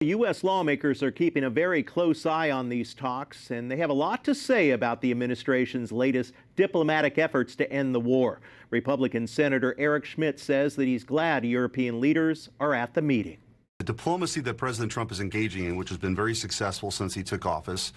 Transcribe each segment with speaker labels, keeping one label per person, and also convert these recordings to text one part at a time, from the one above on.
Speaker 1: U.S. lawmakers are keeping a very close eye on these talks, and they have a lot to say about the administration's latest diplomatic efforts to end the war. Republican Senator Eric Schmitt says that he's glad European leaders are at the meeting.
Speaker 2: The diplomacy that President Trump is engaging in, which has been very successful since he took office,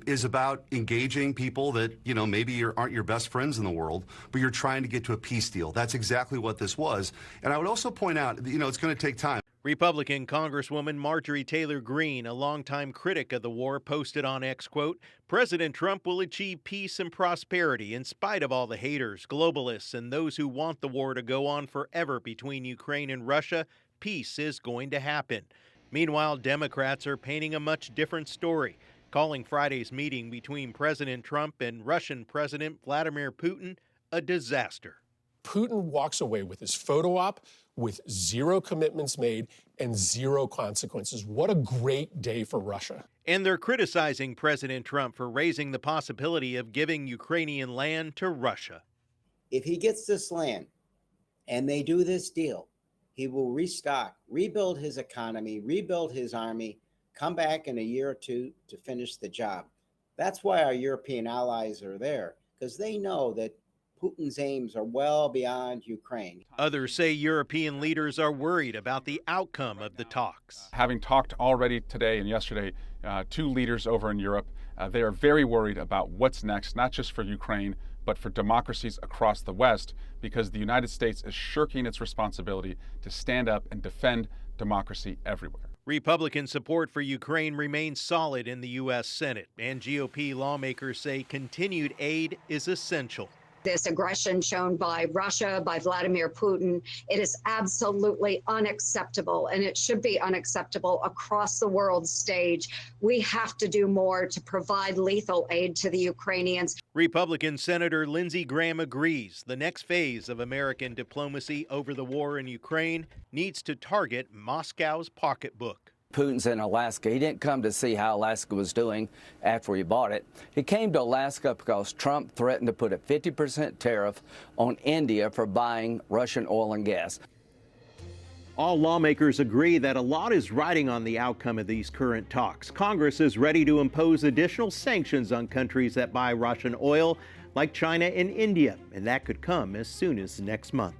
Speaker 2: is about engaging people that, maybe aren't your best friends in the world, but you're trying to get to a peace deal. That's exactly what this was. And I would also point out, it's going to take time.
Speaker 1: Republican Congresswoman Marjorie Taylor Greene, a longtime critic of the war, posted on X, quote, "President Trump will achieve peace and prosperity in spite of all the haters, globalists, and those who want the war to go on forever between Ukraine and Russia. Peace is going to happen." Meanwhile, Democrats are painting a much different story, calling Friday's meeting between President Trump and Russian President Vladimir Putin a disaster.
Speaker 3: Putin walks away with his photo op with zero commitments made and zero consequences. What a great day for Russia.
Speaker 1: And they're criticizing President Trump for raising the possibility of giving Ukrainian land to Russia.
Speaker 4: If he gets this land and they do this deal, he will restock, rebuild his economy, rebuild his army, come back in a year or two to finish the job. That's why our European allies are there, because they know that Putin's aims are well beyond Ukraine.
Speaker 1: Others say European leaders are worried about the outcome of the talks.
Speaker 5: Having talked already today and yesterday to leaders over in Europe, they are very worried about what's next, not just for Ukraine, but for democracies across the West, because the United States is shirking its responsibility to stand up and defend democracy everywhere.
Speaker 1: Republican support for Ukraine remains solid in the U.S. Senate, and GOP lawmakers say continued aid is essential.
Speaker 6: This aggression shown by Russia, by Vladimir Putin, it is absolutely unacceptable, and it should be unacceptable across the world stage. We have to do more to provide lethal aid to the Ukrainians.
Speaker 1: Republican Senator Lindsey Graham agrees the next phase of American diplomacy over the war in Ukraine needs to target Moscow's pocketbook.
Speaker 7: Putin's in Alaska. He didn't come to see how Alaska was doing after he bought it. He came to Alaska because Trump threatened to put a 50% tariff on India for buying Russian oil and gas.
Speaker 1: All lawmakers agree that a lot is riding on the outcome of these current talks. Congress is ready to impose additional sanctions on countries that buy Russian oil, like China and India, and that could come as soon as next month.